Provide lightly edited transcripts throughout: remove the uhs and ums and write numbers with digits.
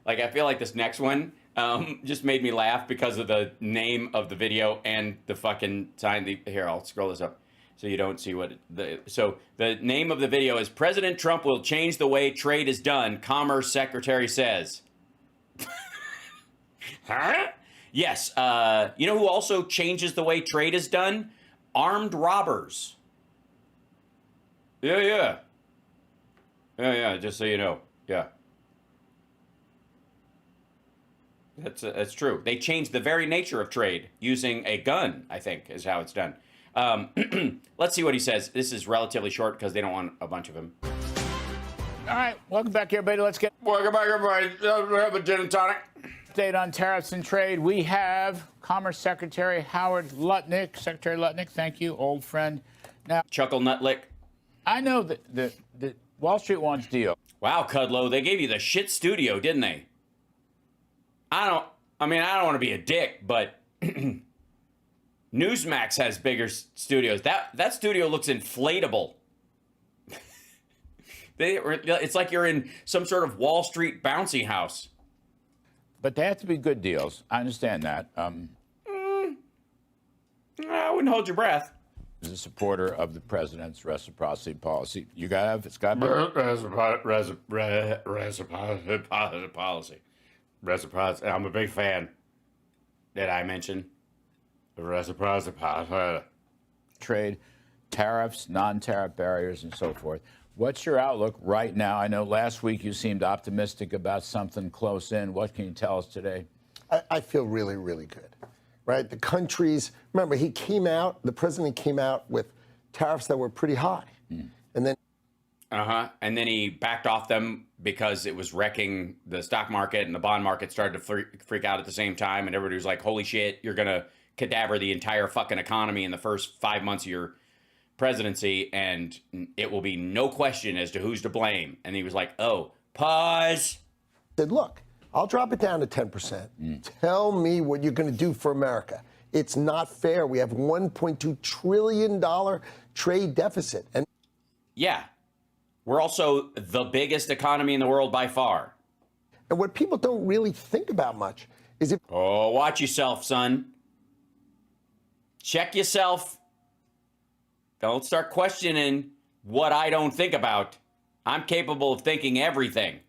Like, I feel like this next one just made me laugh because of the name of the video and the fucking sign. Here, I'll scroll this up so you don't see what so the name of the video is President Trump will change the way trade is done, Commerce Secretary says. Huh? Yes. You know who also changes the way trade is done? Armed robbers. Yeah. Just so you know. Yeah. That's true. They changed the very nature of trade using a gun, I think, is how it's done. Let's see what he says. This is relatively short because they don't want a bunch of them. All right, welcome back, everybody. Welcome back, everybody. Have a gin and tonic. Update on tariffs and trade. We have Commerce Secretary Howard Lutnick. Secretary Lutnick, thank you, old friend. Now, Chuckle Nutlick. I know that the Wall Street wants deal. Wow, Kudlow, they gave you the shit studio, didn't they? I don't want to be a dick, but Newsmax has bigger studios. That studio looks inflatable. It's like you're in some sort of Wall Street bouncy house. But they have to be good deals. I understand that. I wouldn't hold your breath. As a supporter of the president's reciprocity policy, it's got to be reciprocity policy. Reciprocity. I'm a big fan. Did I mention reciprocity policy? Trade, tariffs, non-tariff barriers, and so forth. What's your outlook right now? I know last week you seemed optimistic about something close in. What can you tell us today? I feel really, really good, right? The countries, remember, the president came out with tariffs that were pretty high. And then. And then he backed off them because it was wrecking the stock market and the bond market started to freak out at the same time. And everybody was like, holy shit, you're going to cadaver the entire fucking economy in the first 5 months of your presidency, and it will be no question as to who's to blame. And he was like, oh, pause. Said, look, I'll drop it down to 10%. Tell me what you're going to do for America. It's not fair. We have $1.2 trillion trade deficit. And yeah, we're also the biggest economy in the world by far. And what people don't really think about much is if. Oh, watch yourself, son. Check yourself. Don't start questioning what I don't think about. I'm capable of thinking everything.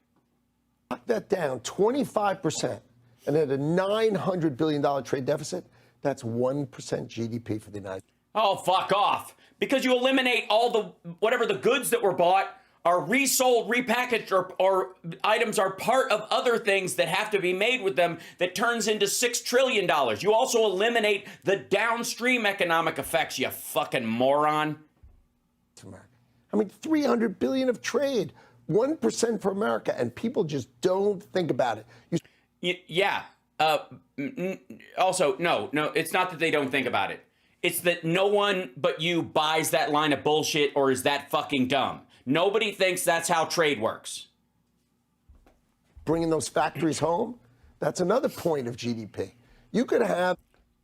Knock that down 25%, and at a $900 billion trade deficit, that's 1% GDP for the United States. Oh, fuck off. Because you eliminate all the, whatever the goods that were bought are resold, repackaged, or items are part of other things that have to be made with them that turns into $6 trillion. You also eliminate the downstream economic effects, you fucking moron. I mean, $300 billion of trade, 1% for America, and people just don't think about it. Yeah. Also, no, it's not that they don't think about it. It's that no one but you buys that line of bullshit or is that fucking dumb. Nobody thinks that's how trade works. Bringing those factories home, that's another point of GDP. You could have.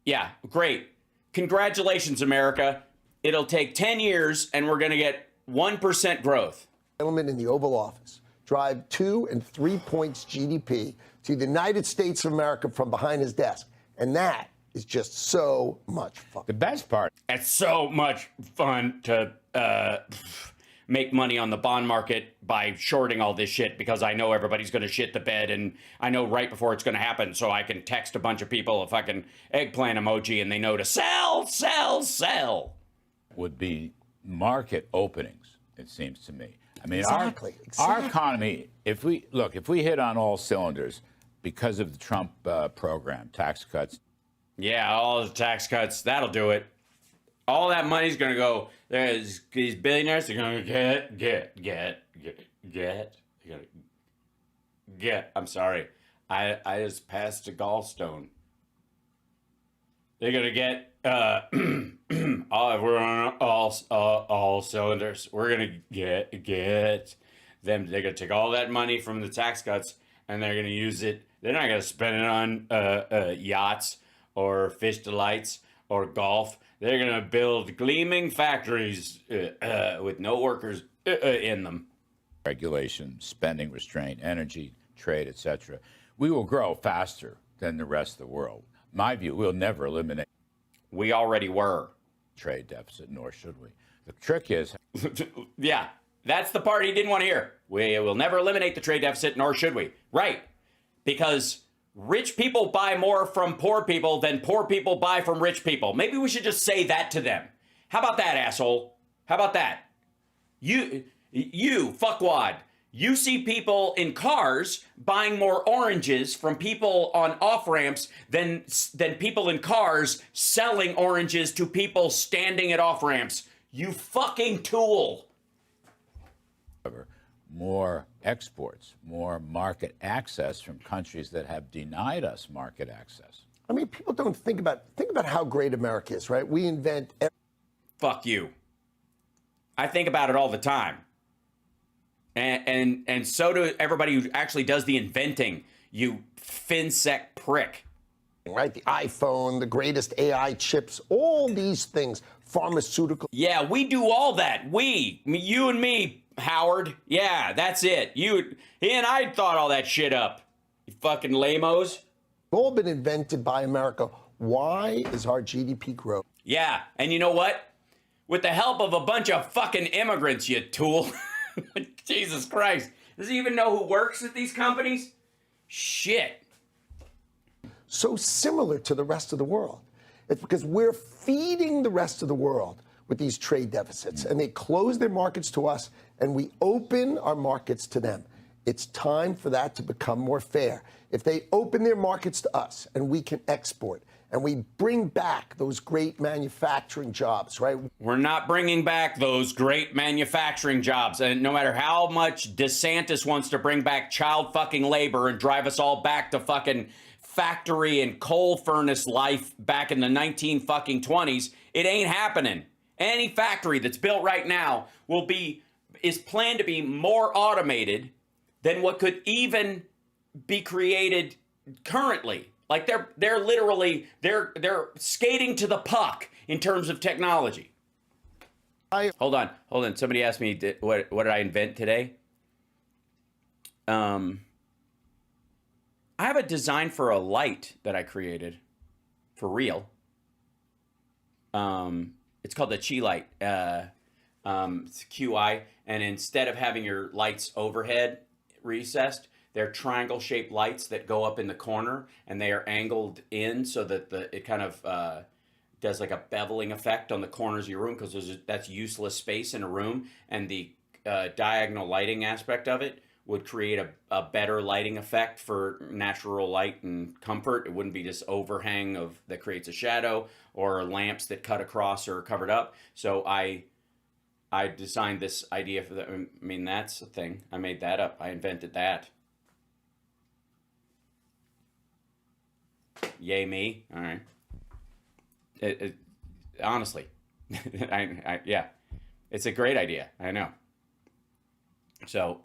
Yeah, great. Congratulations, America. It'll take 10 years and we're going to get 1% growth. Gentlemen in the Oval Office drive 2 and 3 points GDP to the United States of America from behind his desk. And that is just so much fun. The best part. It's so much fun to make money on the bond market by shorting all this shit because I know everybody's going to shit the bed and I know right before it's going to happen, so I can text a bunch of people a fucking eggplant emoji and they know to sell. Would be market openings, it seems to me. I mean, Exactly. Our economy, if we hit on all cylinders because of the Trump program, tax cuts. Yeah, all the tax cuts, that'll do it. All that money's going to go, there's these billionaires are going to get. I'm sorry. I just passed a gallstone. They're going to get, we're on all cylinders. We're going to get them. They're going to take all that money from the tax cuts and they're going to use it. They're not going to spend it on yachts or fish delights or golf. They're going to build gleaming factories with no workers in them. Regulation, spending restraint, energy, trade, etc. We will grow faster than the rest of the world. My view, we'll never eliminate We already were. trade deficit, nor should we. The trick is, Yeah, that's the part he didn't want to hear. We will never eliminate the trade deficit, nor should we. Right. Because rich people buy more from poor people than poor people buy from rich people. Maybe we should just say that to them. How about that, asshole? How about that? You fuckwad. You see people in cars buying more oranges from people on off-ramps than people in cars selling oranges to people standing at off-ramps. You fucking tool. more exports, more market access from countries that have denied us market access. I mean, people don't think about how great America is, right? We invent. Fuck you. I think about it all the time. And so do everybody who actually does the inventing, you finsec prick. Right? The iPhone, the greatest AI chips, all these things, pharmaceutical. Yeah, we do all that. You and me, Howard. Yeah, that's it. He and I thought all that shit up. You fucking lamos. All been invented by America. Why is our GDP growth? Yeah, and you know what? With the help of a bunch of fucking immigrants, you tool. Jesus Christ. Does he even know who works at these companies? Shit. So similar to the rest of the world. It's because we're feeding the rest of the world with these trade deficits, and they close their markets to us, and we open our markets to them. It's time for that to become more fair. If they open their markets to us and we can export and we bring back those great manufacturing jobs, right? We're not bringing back those great manufacturing jobs. And no matter how much DeSantis wants to bring back child fucking labor and drive us all back to fucking factory and coal furnace life back in the 1920s, it ain't happening. Any factory that's built right now is planned to be more automated than what could even be created currently. Like they're literally skating to the puck in terms of technology. Hold on. Somebody asked me what did I invent today? I have a design for a light that I created for real. It's called the Chi light. It's QI, and instead of having your lights overhead recessed, they're triangle-shaped lights that go up in the corner, and they are angled in so that it kind of does like a beveling effect on the corners of your room, because that's useless space in a room, and the diagonal lighting aspect of it would create a better lighting effect for natural light and comfort. It wouldn't be this overhang that creates a shadow, or lamps that cut across or are covered up. So I designed this idea for that. I mean, that's a thing. I made that up. I invented that. Yay me. All right. Honestly, yeah, it's a great idea. I know. So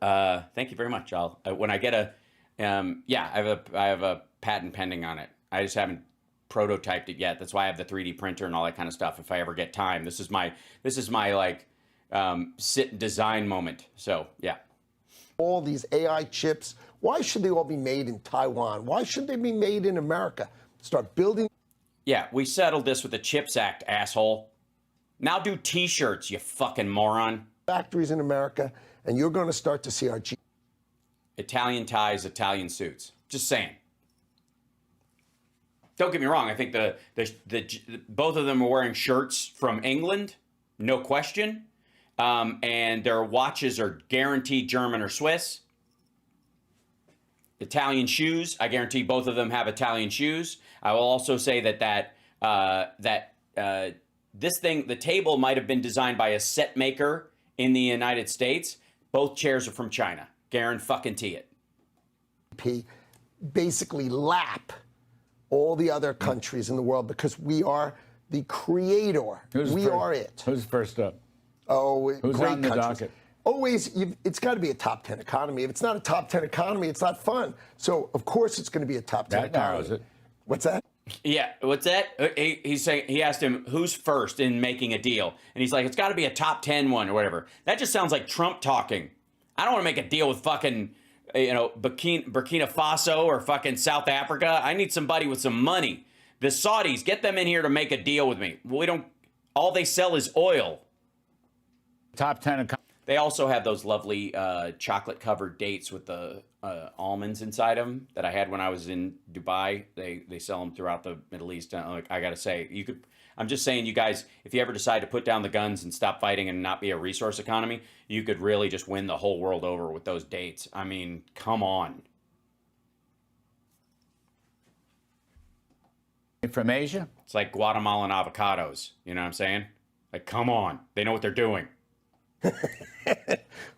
thank you very much. When I get I have a patent pending on it. I just haven't prototyped it yet. That's why I have the 3D printer and all that kind of stuff. If I ever get time, this is my like sit and design moment. So yeah. All these AI chips, why should they all be made in Taiwan? Why should they be made in America? Start building. Yeah, we settled this with the CHIPS Act, asshole. Now do T-shirts, you fucking moron. Factories in America, and you're going to start to see our Italian ties, Italian suits. Just saying. Don't get me wrong. I think the both of them are wearing shirts from England, no question. And their watches are guaranteed German or Swiss. Italian shoes, I guarantee both of them have Italian shoes. I will also say that this thing, the table might have been designed by a set maker in the United States. Both chairs are from China. Guarantee it. Basically lap all the other countries in the world because we are the creator. We are it. Who's first up? Oh, who's great on the countries. docket? Always, it's got to be a top 10 economy. If it's not a top 10 economy, it's not fun. So, of course, it's going to be a top 10 that economy. narrows it. What's that? Yeah, what's that? He's saying, he asked him who's first in making a deal, and he's like, it's got to be a top 10 one or whatever. That just sounds like Trump talking. I don't want to make a deal with fucking Burkina Faso or fucking South Africa. I need somebody with some money. The Saudis, get them in here to make a deal with me. We don't. All they sell is oil. Top 10. They also have those lovely chocolate-covered dates with the almonds inside them that I had when I was in Dubai. They sell them throughout the Middle East. I gotta say, you could. I'm just saying, you guys, if you ever decide to put down the guns and stop fighting and not be a resource economy, you could really just win the whole world over with those dates. I mean, come on. From Asia? It's like Guatemalan avocados. You know what I'm saying? Like, come on. They know what they're doing.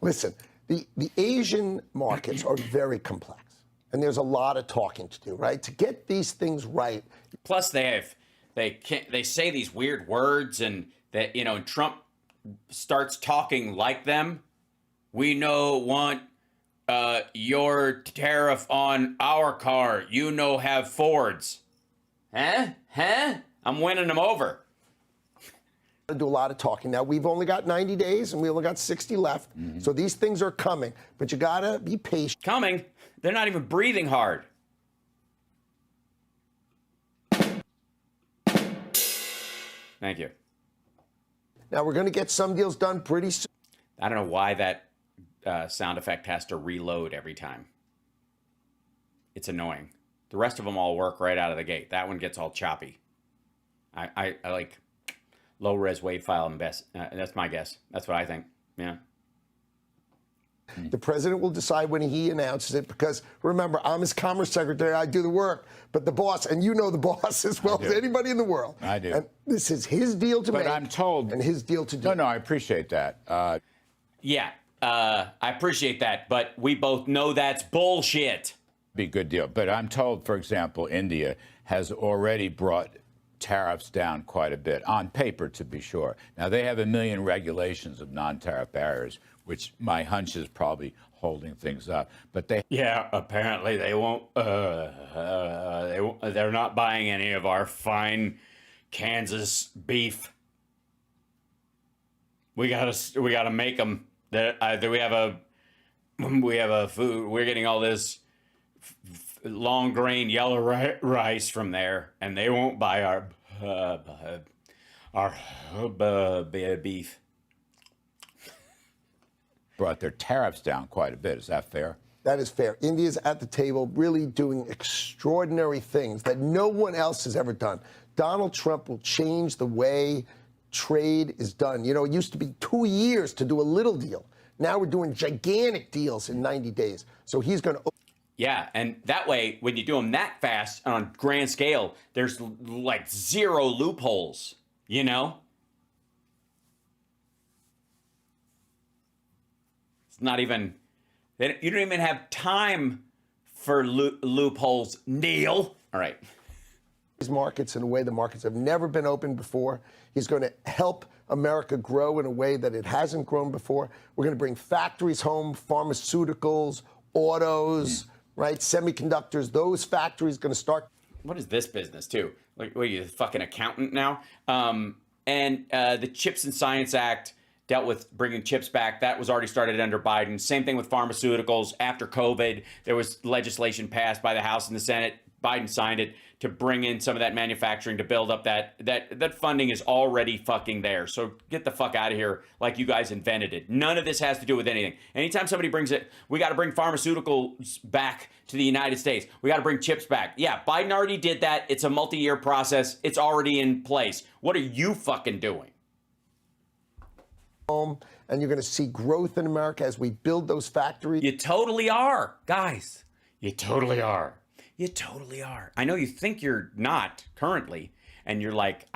Listen, the Asian markets are very complex, and there's a lot of talking to do, right? To get these things right. Plus, they say these weird words, and that, and Trump starts talking like them. We want your tariff on our car. Have Fords. Huh? I'm winning them over. Do a lot of talking. Now, we've only got 90 days and we only got 60 left. Mm-hmm. So these things are coming, but you got to be patient. Coming? They're not even breathing hard. Thank you. Now, we're going to get some deals done pretty soon. I don't know why that sound effect has to reload every time. It's annoying. The rest of them all work right out of the gate. That one gets all choppy. I like low-res WAV file and best. That's my guess. That's what I think. Yeah. The president will decide when he announces it because, remember, I'm his commerce secretary. I do the work. But the boss, and you know the boss as well as anybody in the world. I do. And this is his deal to make. But I'm told. And his deal to do. No, I appreciate that. I appreciate that. But we both know that's bullshit. Be a good deal. But I'm told, for example, India has already brought tariffs down quite a bit, on paper, to be sure. Now, they have a million regulations of non-tariff barriers, which my hunch is probably holding things up. But they... Yeah, apparently they won't... they're not buying any of our fine Kansas beef. We gotta make them. We have a food... We're getting all this long grain yellow rice from there, and they won't buy our beef. Brought their tariffs down quite a bit. Is that fair? That is fair. India's at the table really doing extraordinary things that no one else has ever done. Donald Trump will change the way trade is done. It used to be 2 years to do a little deal. Now we're doing gigantic deals in 90 days. So he's going to... Yeah, and that way, when you do them that fast on a grand scale, there's like zero loopholes, It's not even, you don't even have time for loopholes, Neil. All right. These markets in a way the markets have never been open before. He's going to help America grow in a way that it hasn't grown before. We're going to bring factories home, pharmaceuticals, autos, right? Semiconductors, those factories going to start. What is this business, too? Like, what are you, a fucking accountant now? And the Chips and Science Act dealt with bringing chips back. That was already started under Biden. Same thing with pharmaceuticals. After COVID, there was legislation passed by the House and the Senate. Biden signed it to bring in some of that manufacturing to build up that funding is already fucking there. So get the fuck out of here like you guys invented it. None of this has to do with anything. Anytime somebody brings it, we got to bring pharmaceuticals back to the United States. We got to bring chips back. Yeah, Biden already did that. It's a multi-year process. It's already in place. What are you fucking doing? And you're going to see growth in America as we build those factories. You totally are, guys. You totally are. You totally are. I know you think you're not currently, and you're like,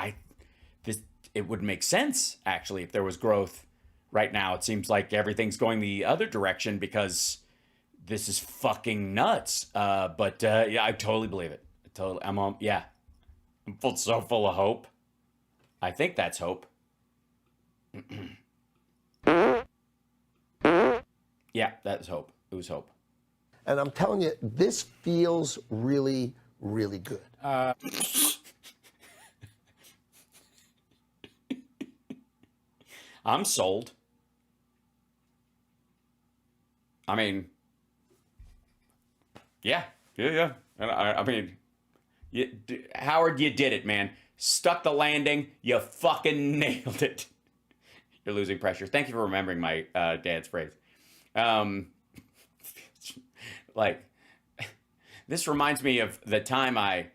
it would make sense, actually, if there was growth right now. It seems like everything's going the other direction because this is fucking nuts. But yeah, I totally believe it. I'm so full of hope. I think that's hope. Yeah, that's hope. It was hope. And I'm telling you, this feels really, really good. I'm sold. I mean, Yeah. And I mean, Howard, you did it, man. Stuck the landing. You fucking nailed it. You're losing pressure. Thank you for remembering my dad's phrase. Like, this reminds me of the time I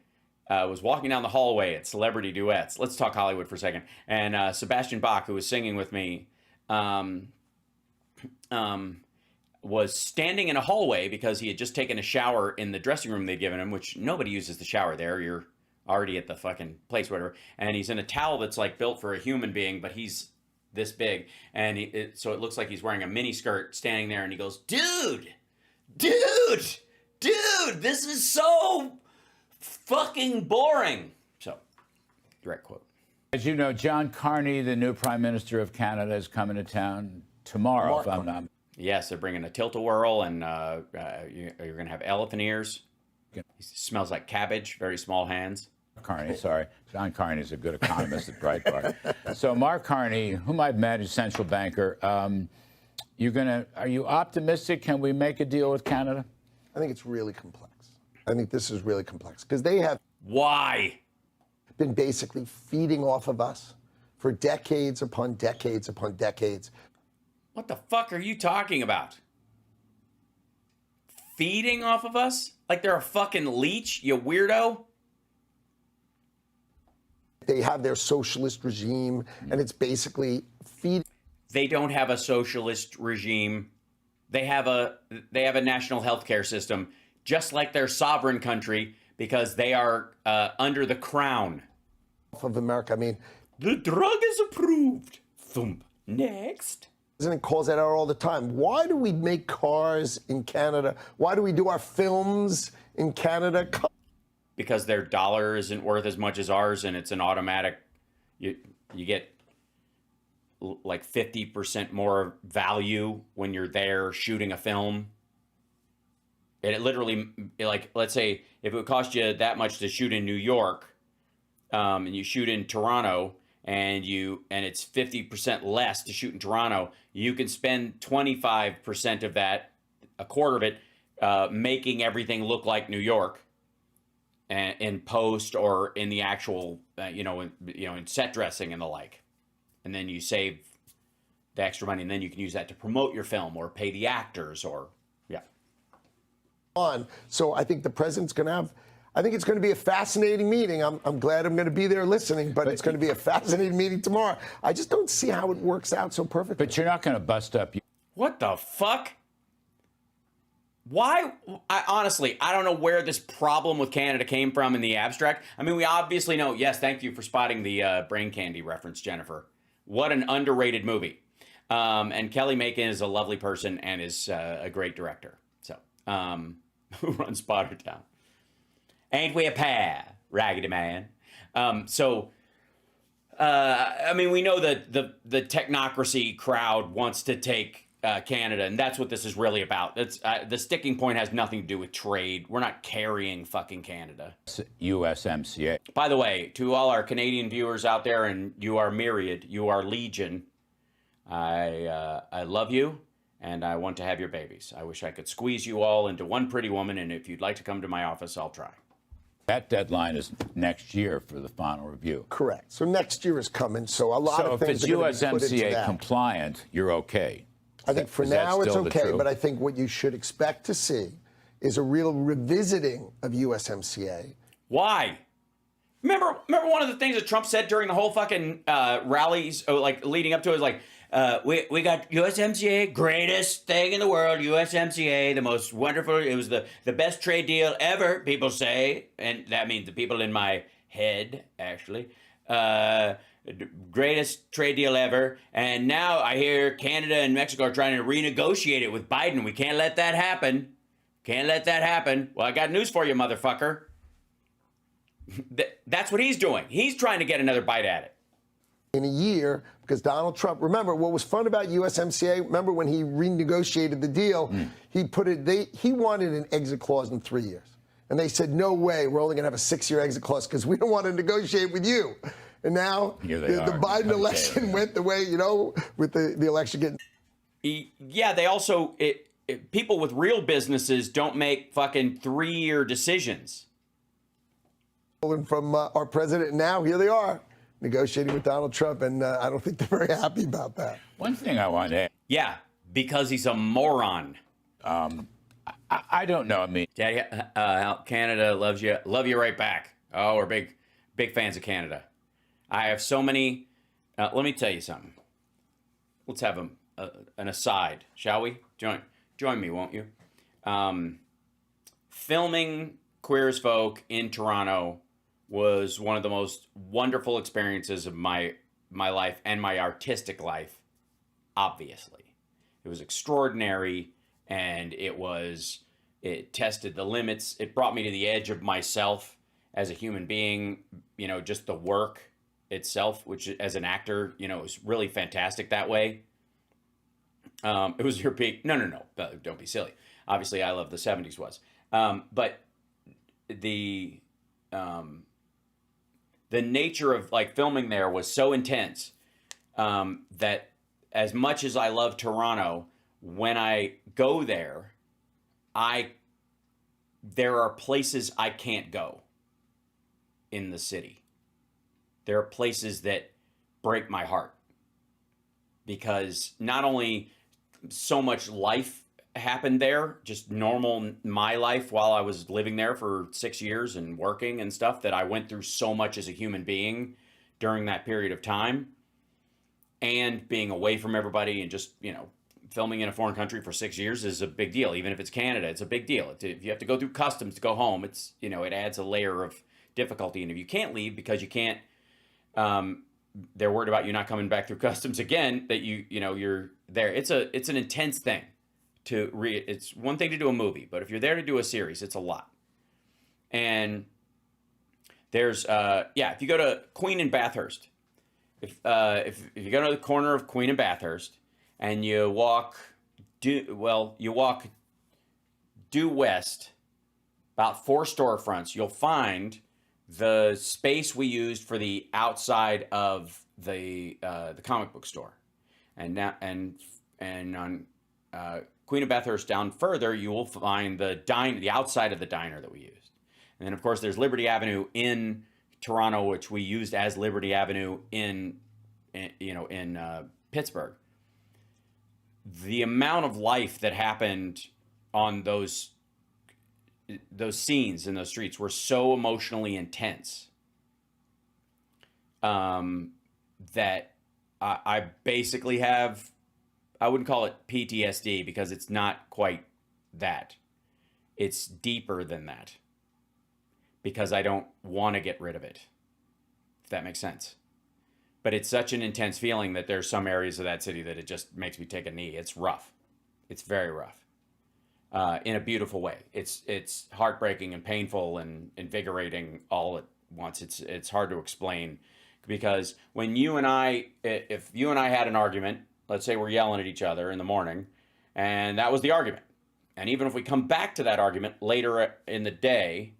was walking down the hallway at Celebrity Duets. Let's talk Hollywood for a second. And Sebastian Bach, who was singing with me, was standing in a hallway because he had just taken a shower in the dressing room they'd given him, which nobody uses the shower there. You're already at the fucking place, whatever. And he's in a towel that's like built for a human being, but he's this big. And so it looks like he's wearing a mini skirt standing there. And he goes, dude, this is so fucking boring. So, direct quote. As you know, John Carney, the new Prime Minister of Canada, is coming to town tomorrow, if I'm not. Yes, they're bringing a tilt-a-whirl, and you're going to have elephant ears. He smells like cabbage, very small hands. Carney, sorry. John Carney is a good economist at Breitbart. So Mark Carney, whom I've met, is central banker. Are you optimistic? Can we make a deal with Canada? I think it's really complex. I think this is really complex because they have been basically feeding off of us for decades upon decades upon decades. What the fuck are you talking about? Feeding off of us? Like they're a fucking leech, you weirdo? They have their socialist regime, and it's basically feeding. They don't have a socialist regime. They have a national health care system, just like their sovereign country, because they are under the crown of America. I mean, the drug is approved. Thump. Next. The president calls that out all the time. Why do we make cars in Canada? Why do we do our films in Canada? Because their dollar isn't worth as much as ours, and it's an automatic. You get like 50% more value when you're there shooting a film. It literally, like, let's say if it would cost you that much to shoot in New York, and you shoot in Toronto, and it's 50% less to shoot in Toronto, you can spend 25% of that, a quarter of it, making everything look like New York, and in post or in the actual, in set dressing and the like, and then you save the extra money, and then you can use that to promote your film or pay the actors or So I think the president's going to have. I think it's going to be a fascinating meeting. I'm glad I'm going to be there listening, but it's going to be a fascinating meeting tomorrow. I just don't see how it works out so perfectly. But you're not going to bust up. What the fuck? Why? Honestly, I don't know where this problem with Canada came from in the abstract. I mean, we obviously know. Yes, thank you for spotting the Brain Candy reference, Jennifer. What an underrated movie. And Kelly Macon is a lovely person and is a great director. So, who runs Spotter Town? Ain't we a pair, Raggedy Man? I mean, we know that the technocracy crowd wants to take Canada, and that's what this is really about. It's the sticking point has nothing to do with trade. We're not carrying fucking Canada. USMCA. By the way, to all our Canadian viewers out there, and you are myriad, you are legion, I love you, and I want to have your babies. I wish I could squeeze you all into one pretty woman, and if you'd like to come to my office, I'll try. That deadline is next year for the final review. Correct. So next year is coming. So a lot of things are going to be put into that. So if it's USMCA compliant, you're okay. I think for now it's okay, but I think what you should expect to see is a real revisiting of USMCA. Why? Remember one of the things that Trump said during the whole fucking rallies, like leading up to it, was like, we got USMCA, greatest thing in the world, USMCA, the most wonderful, it was the best trade deal ever, people say, and that means the people in my head, actually, greatest trade deal ever, and now I hear Canada and Mexico are trying to renegotiate it with Biden. We can't let that happen. Can't let that happen. Well, I got news for you, motherfucker. That's what he's doing. He's trying to get another bite at it. In a year, because Donald Trump, remember what was fun about USMCA, remember when he renegotiated the deal, he wanted an exit clause in 3 years. And they said, no way, we're only going to have a 6-year exit clause because we don't want to negotiate with you. And now the Biden election went the way, with the election getting. Yeah, they also, people with real businesses don't make fucking 3-year decisions. From our president now, here they are negotiating with Donald Trump, and I don't think they're very happy about that. One thing I want to add. Yeah, because he's a moron. I don't know. I mean, Daddy, Canada loves you. Love you right back. Oh, we're big fans of Canada. I have so many. Let me tell you something. Let's have an aside, shall we? Join me, won't you? Filming Queer as Folk in Toronto was one of the most wonderful experiences of my life and my artistic life, obviously. It was extraordinary, and it tested the limits. It brought me to the edge of myself as a human being, just the work itself, which as an actor, was really fantastic that way. It was your big, no, don't be silly. Obviously, I love the 70s was. But the nature of like filming there was so intense that as much as I love Toronto, when I go there, there are places I can't go in the city. There are places that break my heart because not only so much life happened there, just normal my life while I was living there for 6 years and working and stuff, that I went through so much as a human being during that period of time, and being away from everybody and just, filming in a foreign country for 6 years is a big deal. Even if it's Canada, it's a big deal. If you have to go through customs to go home, it's, it adds a layer of difficulty. And if you can't leave because you can't, they're worried about you not coming back through customs again, that you're there. It's an intense thing it's one thing to do a movie, but if you're there to do a series, it's a lot. And there's, if you go to Queen and Bathurst, if you go to the corner of Queen and Bathurst and you walk due west about 4 storefronts, you'll find the space we used for the outside of the comic book store. And now and on Queen of Bathurst down further, you will find the outside of the diner that we used. And then of course there's Liberty Avenue in Toronto, which we used as Liberty Avenue in Pittsburgh. The amount of life that happened on those scenes in those streets were so emotionally intense that I basically have, I wouldn't call it PTSD because it's not quite that. It's deeper than that because I don't want to get rid of it, if that makes sense. But it's such an intense feeling that there's some areas of that city that it just makes me take a knee. It's rough. It's very rough. In a beautiful way. It's heartbreaking and painful and invigorating all at once. It's hard to explain because when if you and I had an argument, let's say we're yelling at each other in the morning, and that was the argument. And even if we come back to that argument later in the day,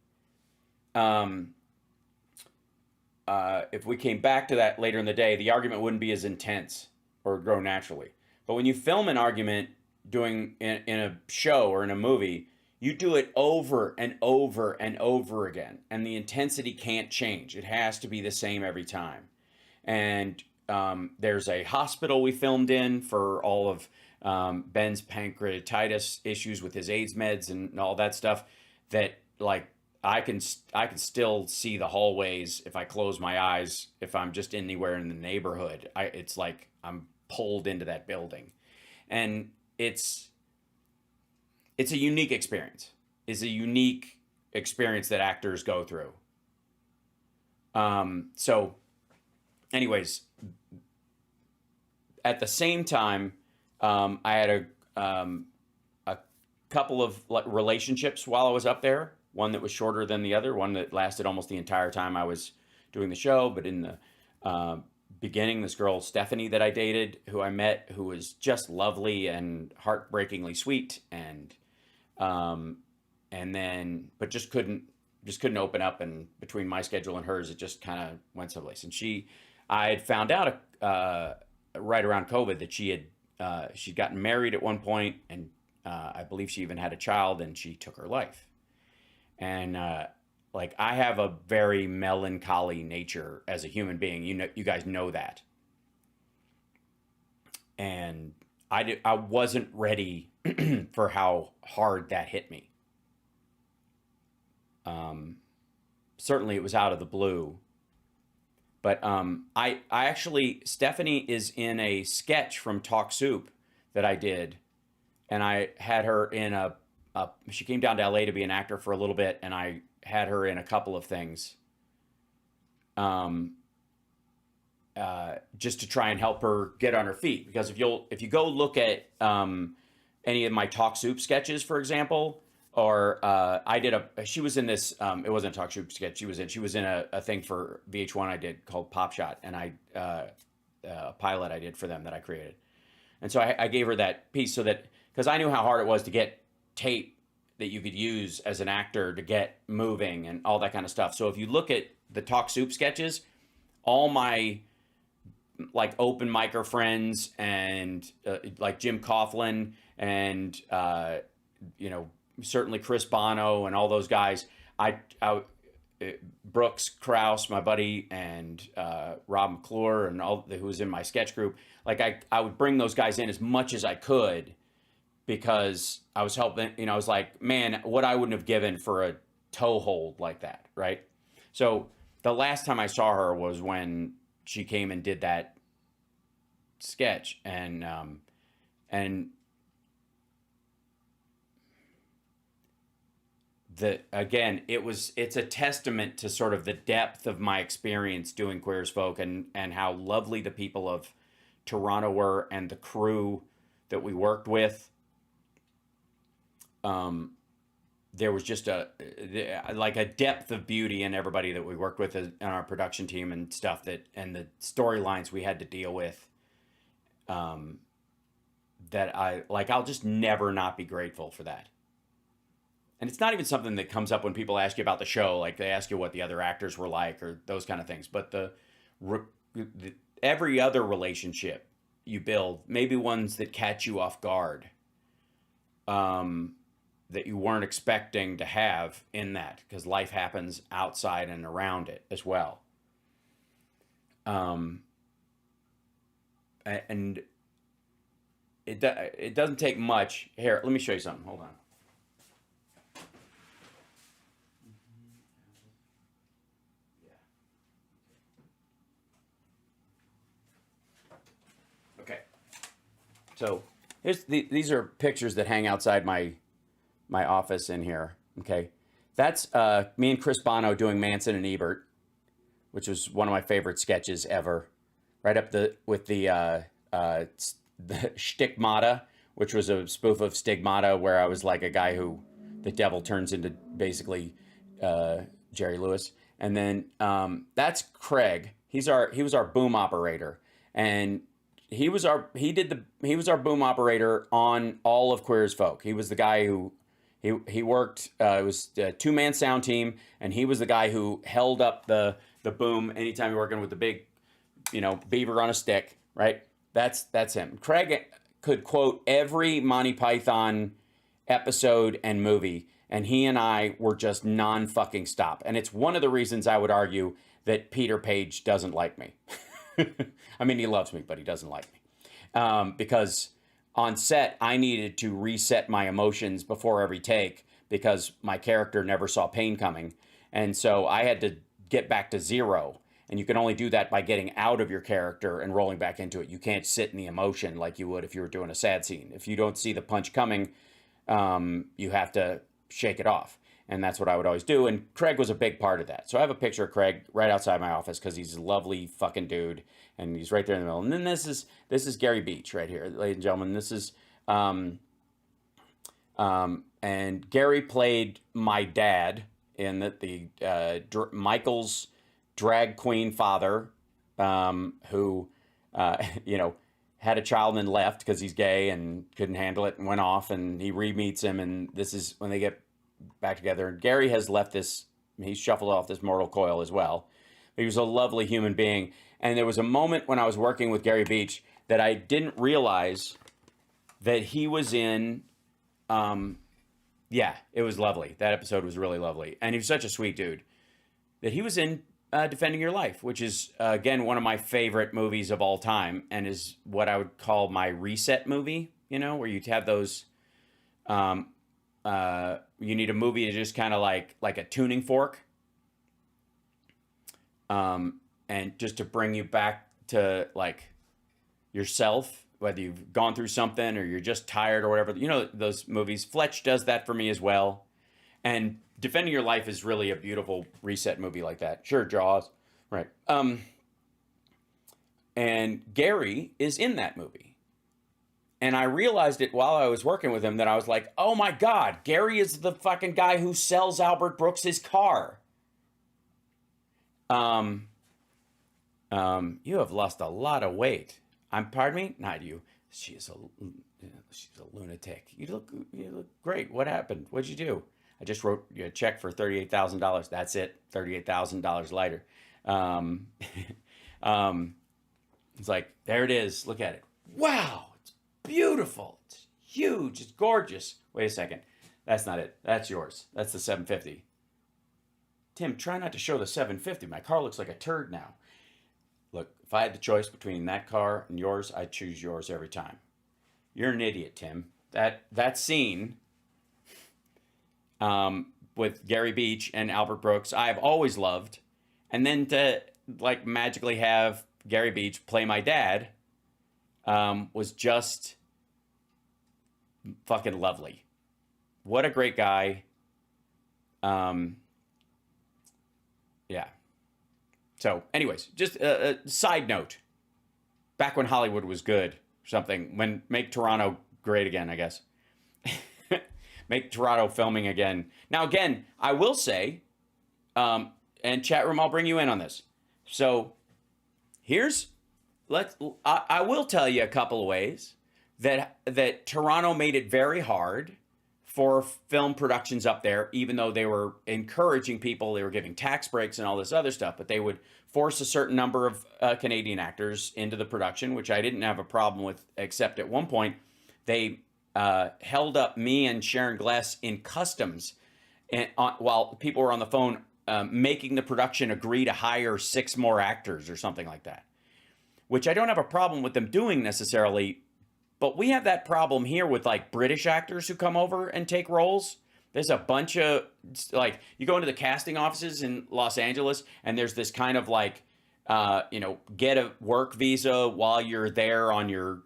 if we came back to that later in the day, the argument wouldn't be as intense or grow naturally. But when you film an argument doing in a show or in a movie, you do it over and over and over again, and the intensity can't change. It has to be the same every time. And there's a hospital we filmed in for all of Ben's pancreatitis issues with his AIDS meds and all that stuff, that like I can still see the hallways if I close my eyes. If I'm just anywhere in the neighborhood, it's like I'm pulled into that building. And it's a unique experience. It's a unique experience that actors go through. So anyways, at the same time, I had a couple of relationships while I was up there. One that was shorter than the other, one that lasted almost the entire time I was doing the show. But in the beginning, this girl, Stephanie, that I dated, who I met, who was just lovely and heartbreakingly sweet, and then, but just couldn't open up, and between my schedule and hers, it just kind of went someplace. And I had found out right around COVID that she'd gotten married at one point, and I believe she even had a child, and she took her life. And like, I have a very melancholy nature as a human being. You guys know that. And I wasn't ready for how hard that hit me. Certainly it was out of the blue. But I actually, Stephanie is in a sketch from Talk Soup that I did. And I had her in she came down to LA to be an actor for a little bit, and I had her in a couple of things. Just to try and help her get on her feet. Because if you go look at any of my Talk Soup sketches, for example, or she was in this, it wasn't a Talk Soup sketch, she was in a thing for VH1 I did called Pop Shot, and a pilot I did for them that I created. And so I gave her that piece so that, because I knew how hard it was to get tape that you could use as an actor to get moving and all that kind of stuff. So if you look at the Talk Soup sketches, all my like open micer friends and like Jim Coughlin and certainly Chris Bono and all those guys, Brooks Krause, my buddy, and Rob McClure, and who was in my sketch group, like I would bring those guys in as much as I could, because I was helping, I was like, man, what I wouldn't have given for a toe hold like that, right? So the last time I saw her was when she came and did that sketch, and it's a testament to sort of the depth of my experience doing Queer as Folk, and how lovely the people of Toronto were, and the crew that we worked with. There was just a depth of beauty in everybody that we worked with in our production team and stuff, and the storylines we had to deal with, that I'll just never not be grateful for that. And it's not even something that comes up when people ask you about the show, like they ask you what the other actors were like or those kind of things. But every other relationship you build, maybe ones that catch you off guard, that you weren't expecting to have in that, because life happens outside and around it as well. And it doesn't take much. Here, let me show you something. Hold on. Okay. So these are pictures that hang outside my office in here. Okay. That's me and Chris Bono doing Manson and Ebert, which was one of my favorite sketches ever. Right up with the Stigmata, which was a spoof of Stigmata, where I was like a guy who the devil turns into basically Jerry Lewis. And then that's Craig. He was our boom operator, and he was our boom operator on all of Queer as Folk. He was the guy who he worked. It was a two-man sound team, and he was the guy who held up the boom anytime you're working with the big, beaver on a stick, right? That's him. Craig could quote every Monty Python episode and movie, and he and I were just non-fucking stop. And it's one of the reasons I would argue that Peter Page doesn't like me. I mean, he loves me, but he doesn't like me. Because on set, I needed to reset my emotions before every take, because my character never saw pain coming. And so I had to get back to zero. And you can only do that by getting out of your character and rolling back into it. You can't sit in the emotion like you would if you were doing a sad scene. If you don't see the punch coming, you have to shake it off. And that's what I would always do. And Craig was a big part of that. So I have a picture of Craig right outside my office, because he's a lovely fucking dude. And he's right there in the middle. And then this is Gary Beach right here, ladies and gentlemen. This is, and Gary played my dad in the Michael's drag queen father, who, had a child and then left because he's gay and couldn't handle it and went off, and he re-meets him, and this is when they get back together. And Gary has left he's shuffled off this mortal coil as well. But he was a lovely human being. And there was a moment when I was working with Gary Beach that I didn't realize that he was in yeah, it was lovely. That episode was really lovely. And he was such a sweet dude that he was in Defending Your Life, which is, again, one of my favorite movies of all time and is what I would call my reset movie, you know, where you have those, you need a movie to just kind of like a tuning fork. And just to bring you back to like yourself, whether you've gone through something or you're just tired or whatever, you know, those movies. Fletch does that for me as well. And Defending Your Life is really a beautiful reset movie like that. Sure, Jaws. Right. And Gary is in that movie. And I realized it while I was working with him that I was like, oh my God, Gary is the fucking guy who sells Albert Brooks his car. You have lost a lot of weight. Pardon me? Not you. She's a lunatic. You look great. What happened? What'd you do? I just wrote you a check for $38,000. That's it. $38,000 lighter. It's like, there it is. Look at it. Wow. It's beautiful. It's huge. It's gorgeous. Wait a second. That's not it. That's yours. That's the 750. Tim, try not to show the 750. My car looks like a turd now. Look, if I had the choice between that car and yours, I'd choose yours every time. You're an idiot, Tim. That scene with Gary Beach and Albert Brooks, I've always loved. And then to like magically have Gary Beach play my dad was just fucking lovely. What a great guy. Yeah. So, anyways, just a side note. Back when Hollywood was good, or something. When make Toronto great again, I guess. Make Toronto filming again. Now, again, I will say, and chat room, I'll bring you in on this. So, I will tell you a couple of ways that Toronto made it very hard for film productions up there, even though they were encouraging people, they were giving tax breaks and all this other stuff, but they would force a certain number of Canadian actors into the production, which I didn't have a problem with, except at one point they held up me and Sharon Glass in customs and while people were on the phone making the production agree to hire 6 more actors or something like that, which I don't have a problem with them doing necessarily. But we have that problem here with like British actors who come over and take roles. There's a bunch of like, you go into the casting offices in Los Angeles and there's this kind of like, get a work visa while you're there on your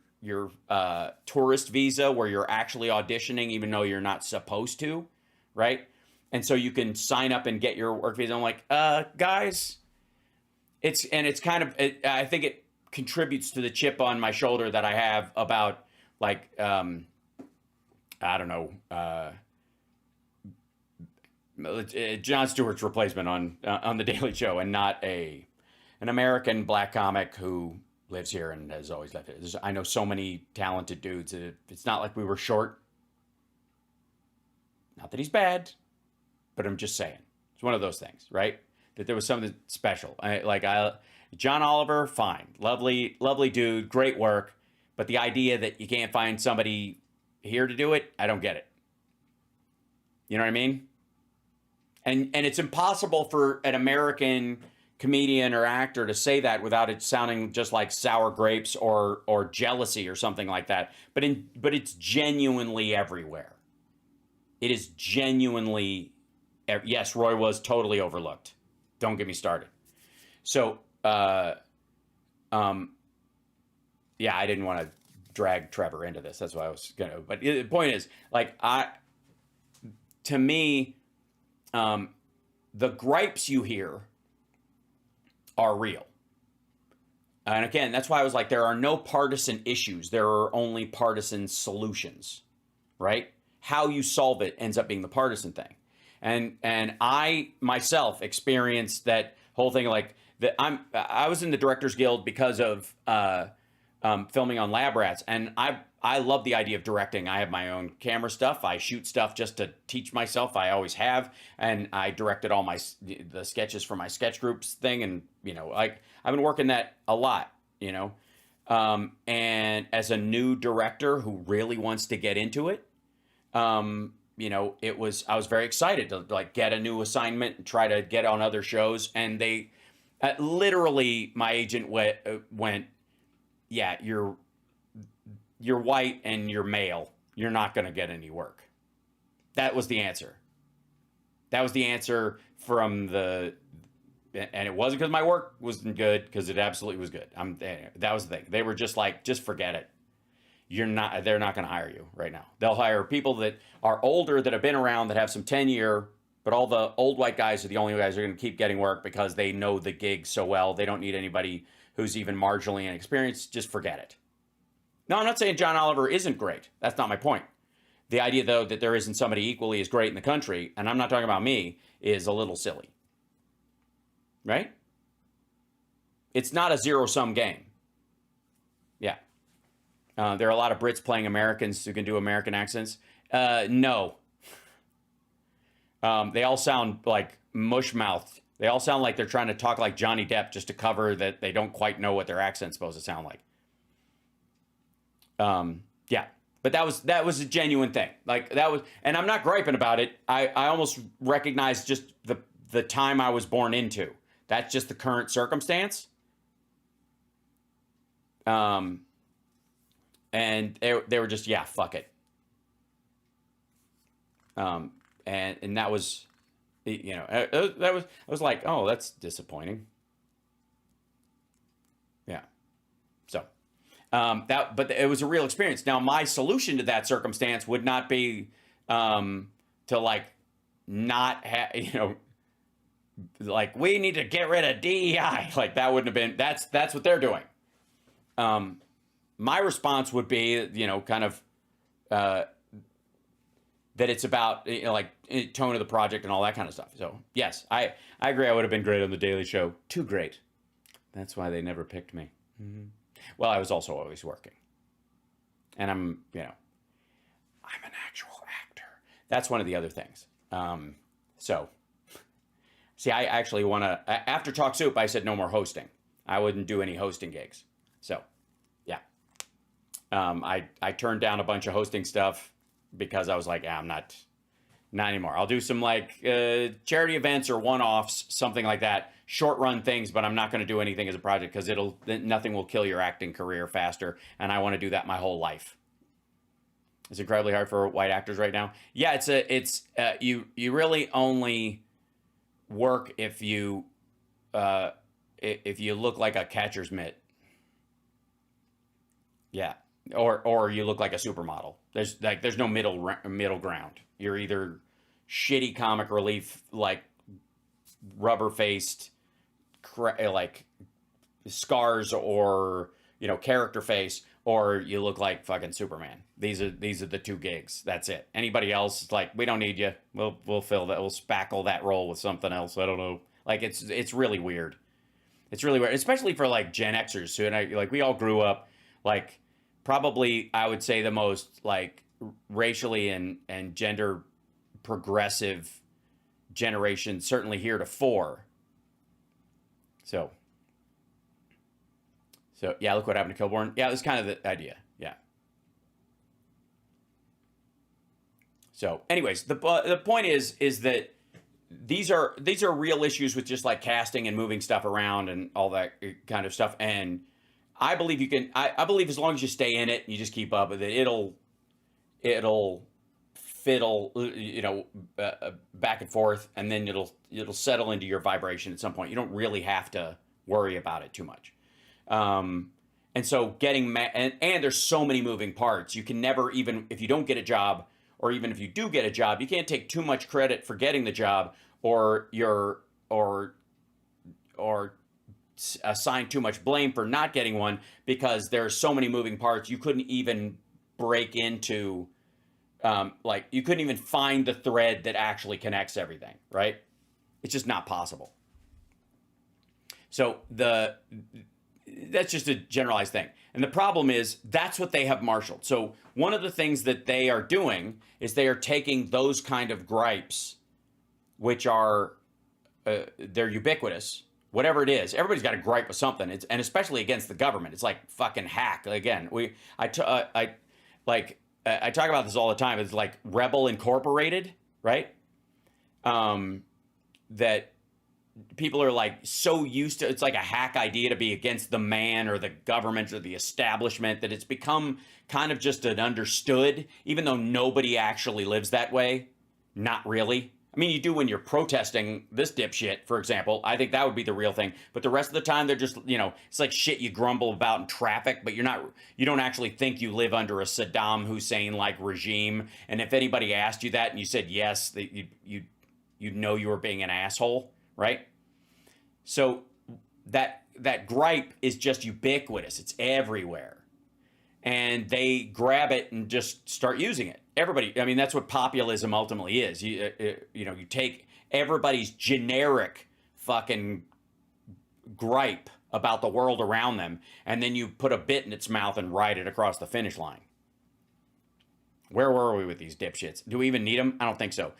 tourist visa where you're actually auditioning even though you're not supposed to, right? And so you can sign up and get your work visa. I'm like, guys, I think it contributes to the chip on my shoulder that I have about like, I don't know, Jon Stewart's replacement on the Daily Show, and not an American black comic who lives here and has always lived here. I know so many talented dudes. It's not like we were short. Not that he's bad, but I'm just saying. It's one of those things, right? That there was something special. John Oliver, fine. Lovely, lovely dude, great work. But the idea that you can't find somebody here to do it, I don't get it. You know what I mean? And it's impossible for an American comedian or actor to say that without it sounding just like sour grapes or jealousy or something like that. But it's genuinely everywhere. It is genuinely, yes, Roy was totally overlooked. Don't get me started. So, yeah, I didn't want to drag Trevor into this. That's why I was going to. But the point is, like, to me, the gripes you hear are real. And again, that's why I was like, there are no partisan issues. There are only partisan solutions, right? How you solve it ends up being the partisan thing. And I myself experienced that whole thing, like that. I was in the Directors Guild because of filming on Lab Rats, and I love the idea of directing. I have my own camera stuff. I shoot stuff just to teach myself. I always have, and I directed all the sketches for my sketch groups thing, and I've been working that a lot, and as a new director who really wants to get into it, you know, I was very excited to like get a new assignment and try to get on other shows. And they literally, my agent went, yeah, you're white and you're male. You're not going to get any work. That was the answer. That was the answer and it wasn't because my work wasn't good, because it absolutely was good. That was the thing. They were just like, just forget it. They're not going to hire you right now. They'll hire people that are older, that have been around, that have some tenure, but all the old white guys are the only guys who are going to keep getting work because they know the gig so well. They don't need anybody who's even marginally inexperienced. Just forget it. No, I'm not saying John Oliver isn't great. That's not my point. The idea, though, that there isn't somebody equally as great in the country, and I'm not talking about me, is a little silly. Right? It's not a zero-sum game. Yeah. There are a lot of Brits playing Americans who can do American accents. No. They all sound like mush-mouthed. They all sound like they're trying to talk like Johnny Depp just to cover that they don't quite know what their accent's supposed to sound like. Yeah. But that was a genuine thing. Like that was, and I'm not griping about it. I almost recognize just the time I was born into. That's just the current circumstance. And they were just, yeah, fuck it. And that was, you know, I was like, oh, that's disappointing. Yeah. So, but it was a real experience. Now, my solution to that circumstance would not be, to like, not have, you know, like, we need to get rid of DEI. Like, that wouldn't have been, that's what they're doing. My response would be, you know, kind of, that it's about, you know, like tone of the project and all that kind of stuff. So yes, I agree. I would have been great on the Daily Show. Too great. That's why they never picked me. Mm-hmm. Well, I was also always working, and I'm an actual actor. That's one of the other things. So see, I actually want to, after Talk Soup, I said no more hosting. I wouldn't do any hosting gigs. So yeah, I turned down a bunch of hosting stuff because I was like, I'm not anymore. I'll do some like charity events or one-offs, something like that, short run things, but I'm not going to do anything as a project because nothing will kill your acting career faster. And I want to do that my whole life. It's incredibly hard for white actors right now. Yeah, you really only work if you look like a catcher's mitt. Yeah. Or you look like a supermodel. There's no middle ground. You're either shitty comic relief, like rubber-faced, like scars, or you know, character face, or you look like fucking Superman. These are the two gigs. That's it. Anybody else, like, we don't need you. We'll fill that. We'll spackle that role with something else. I don't know. Like, it's really weird. It's really weird, especially for like Gen Xers who, like, we all grew up like. Probably, I would say, the most like racially and gender progressive generation, certainly heretofore. So yeah, look what happened to Kilborn. Yeah, that's kind of the idea. Yeah. So, anyways, the point is that these are real issues with just like casting and moving stuff around and all that kind of stuff. And I believe you can. I believe as long as you stay in it and you just keep up with it, it'll fiddle, you know, back and forth, and then it'll settle into your vibration at some point. You don't really have to worry about it too much. And so and there's so many moving parts. You can never, even if you don't get a job, or even if you do get a job, you can't take too much credit for getting the job, or assign too much blame for not getting one, because there are so many moving parts. You couldn't even break into, you couldn't even find the thread that actually connects everything, right? It's just not possible. So that's just a generalized thing. And the problem is that's what they have marshaled. So one of the things that they are doing is they are taking those kind of gripes, which are, they're ubiquitous. Whatever it is, everybody's got a gripe with something. And especially against the government. It's like fucking hack. Again, I talk about this all the time. It's like Rebel Incorporated, right? That people are like so used to, it's like a hack idea to be against the man or the government or the establishment, that it's become kind of just an understood, even though nobody actually lives that way. Not really. I mean, you do when you're protesting this dipshit, for example. I think that would be the real thing. But the rest of the time, they're just, it's like shit you grumble about in traffic, but you don't actually think you live under a Saddam Hussein-like regime. And if anybody asked you that and you said yes, you'd know you were being an asshole, right? So that gripe is just ubiquitous. It's everywhere. And they grab it and just start using it. Everybody, I mean, that's what populism ultimately is. You take everybody's generic fucking gripe about the world around them, and then you put a bit in its mouth and ride it across the finish line. Where were we with these dipshits? Do we even need them? I don't think so.